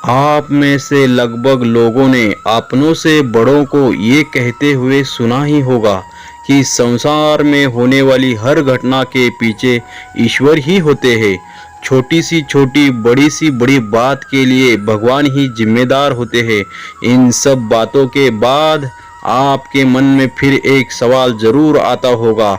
आप में से लगभग लोगों ने अपनों से बड़ों को ये कहते हुए सुना ही होगा कि संसार में होने वाली हर घटना के पीछे ईश्वर ही होते हैं। छोटी सी छोटी बड़ी सी बड़ी बात के लिए भगवान ही जिम्मेदार होते हैं। इन सब बातों के बाद आपके मन में फिर एक सवाल जरूर आता होगा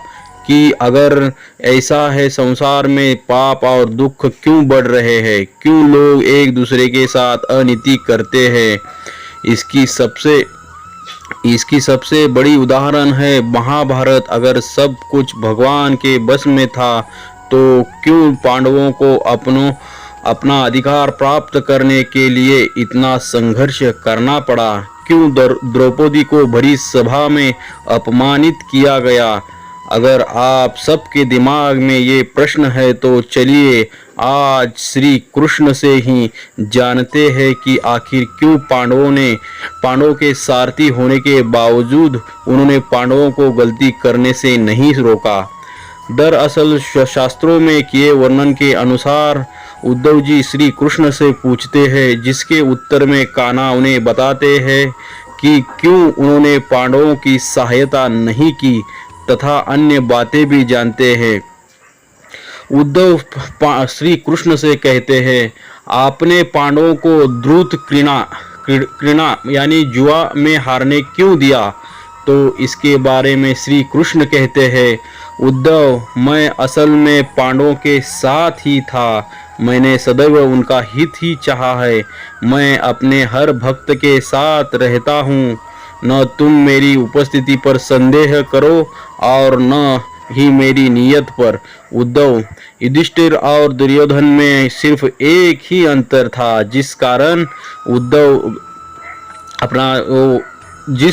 कि अगर ऐसा है, संसार में पाप और दुख क्यों बढ़ रहे हैं, क्यों लोग एक दूसरे के साथ अनीति करते हैं। इसकी सबसे बड़ी उदाहरण है महाभारत। अगर सब कुछ भगवान के बस में था तो क्यों पांडवों को अपना अधिकार प्राप्त करने के लिए इतना संघर्ष करना पड़ा, क्यों द्रौपदी को भरी सभा में अपमानित किया गया। अगर आप सबके दिमाग में ये प्रश्न है तो चलिए आज श्री कृष्ण से ही जानते हैं कि आखिर क्यों पांडवों के सारथी होने के बावजूद उन्होंने पांडवों को गलती करने से नहीं रोका। दरअसल शास्त्रों में किए वर्णन के अनुसार उद्धव जी श्री कृष्ण से पूछते हैं, जिसके उत्तर में कान्हा उन्हें बताते हैं कि क्यों उन्होंने पांडवों की सहायता नहीं की तथा अन्य बातें भी जानते हैं। उद्धव श्री कृष्ण से कहते हैं, आपने पांडवों को द्रुत क्रीड़ा यानी जुआ में हारने क्यों दिया। तो इसके बारे में श्री कृष्ण कहते हैं, उद्धव, मैं असल में पांडवों के साथ ही था। मैंने सदैव उनका हित ही चाहा है। मैं अपने हर भक्त के साथ रहता हूँ। न तुम मेरी उपस्थिति पर संदेह करो और न ही मेरी नियत पर। उद्धव, युधिष्ठिर और दुर्योधन में सिर्फ एक ही अंतर था, जिस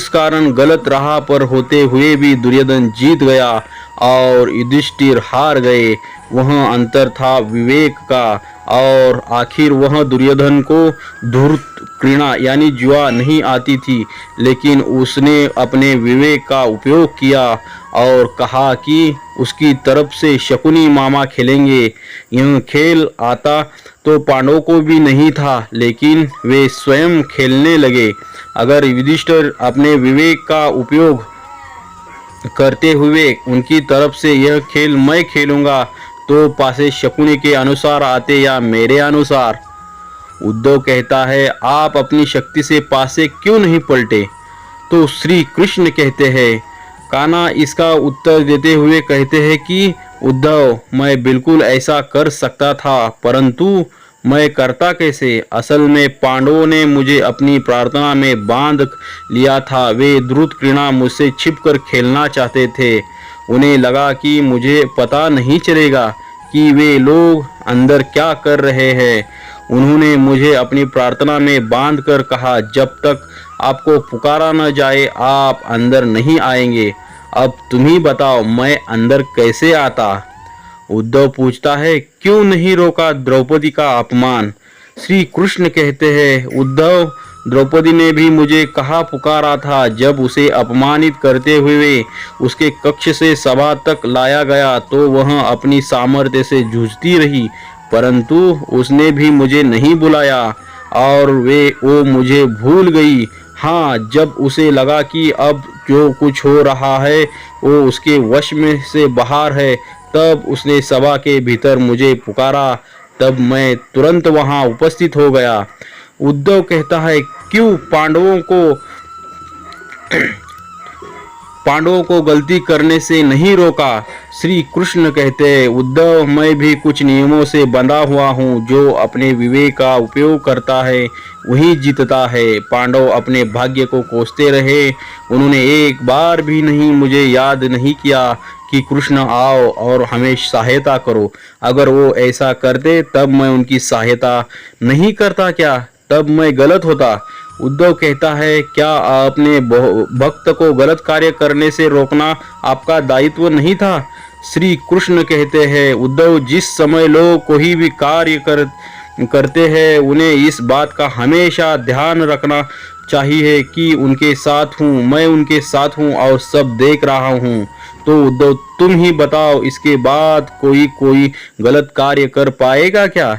कारण गलत राह पर होते हुए भी दुर्योधन जीत गया और युधिष्ठिर हार गए। वह अंतर था विवेक का। और आखिर वह दुर्योधन को धूर्त क्रीड़ा यानी जुआ नहीं आती थी, लेकिन उसने अपने विवेक का उपयोग किया और कहा कि उसकी तरफ से शकुनी मामा खेलेंगे। यह खेल आता तो पांडवों को भी नहीं था, लेकिन वे स्वयं खेलने लगे। अगर युधिष्ठिर अपने विवेक का उपयोग करते हुए उनकी तरफ से यह खेल मैं खेलूंगा तो पासे शकुनी के अनुसार आते या मेरे अनुसार। उद्धव कहता है, आप अपनी शक्ति से पासे क्यों नहीं पलटे। तो श्री कृष्ण कहते हैं, कान्हा इसका उत्तर देते हुए कहते हैं कि उद्धव, मैं बिल्कुल ऐसा कर सकता था, परंतु मैं करता कैसे। असल में पांडवों ने मुझे अपनी प्रार्थना में बांध लिया था। वे द्रुत क्रीड़ा मुझसे छिपकर खेलना चाहते थे। उन्हें लगा कि मुझे पता नहीं चलेगा कि वे लोग अंदर क्या कर रहे हैं। उन्होंने मुझे अपनी प्रार्थना में बांध कर कहा, जब तक आपको पुकारा न जाए आप अंदर नहीं आएंगे। अब तुम ही बताओ, मैं अंदर कैसे आता। उद्धव पूछता है, क्यों नहीं रोका द्रौपदी का अपमान। श्री कृष्ण कहते हैं, उद्धव, द्रौपदी ने भी मुझे कहा पुकारा था। जब उसे अपमानित करते हुए उसके कक्ष से सभा तक लाया गया तो वह अपनी सामर्थ्य से जूझती रही, परंतु उसने भी मुझे नहीं बुलाया और वो मुझे भूल गई। हाँ, जब उसे लगा कि अब जो कुछ हो रहा है वो उसके वश में से बाहर है, तब उसने सभा के भीतर मुझे पुकारा। तब मैं तुरंत वहां उपस्थित हो गया। उद्धव कहता है, क्यों पांडवों को गलती करने से नहीं रोका। श्री कृष्ण कहते हैं, उद्धव, मैं भी कुछ नियमों से बंधा हुआ हूँ। जो अपने विवेक का उपयोग करता है वही जीतता है। पांडव अपने भाग्य को कोसते रहे। उन्होंने एक बार भी नहीं मुझे याद नहीं किया कि कृष्ण आओ और हमें सहायता करो। अगर वो ऐसा करते तब मैं उनकी सहायता नहीं करता क्या, तब मैं गलत होता। उद्धव कहता है, क्या आपने भक्त को गलत कार्य करने से रोकना आपका दायित्व नहीं था। श्री कृष्ण कहते हैं, उद्धव, जिस समय लोग कोई भी कार्य करते हैं उन्हें इस बात का हमेशा ध्यान रखना चाहिए कि उनके साथ हूँ, मैं उनके साथ हूँ और सब देख रहा हूँ। तो उद्धव, तुम ही बताओ, इसके बाद कोई गलत कार्य कर पाएगा क्या।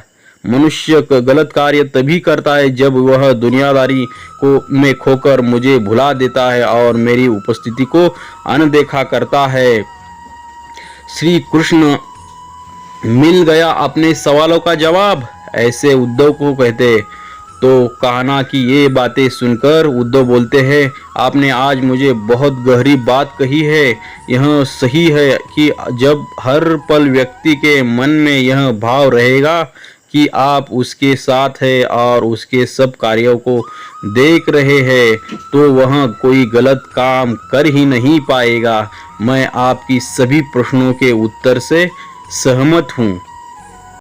मनुष्य गलत कार्य तभी करता है जब वह दुनियादारी को में खोकर मुझे भुला देता है और मेरी उपस्थिति को अनदेखा करता है। श्री कृष्ण मिल गया अपने सवालों का जवाब, ऐसे उद्धव को कहते। तो कहना कि ये बातें सुनकर उद्धव बोलते हैं, आपने आज मुझे बहुत गहरी बात कही है। यह सही है कि जब हर पल व्यक्ति के मन में यह भाव रहेगा कि आप उसके साथ है और उसके सब कार्यों को देख रहे हैं, तो वह कोई गलत काम कर ही नहीं पाएगा। मैं आपकी सभी प्रश्नों के उत्तर से सहमत हूँ।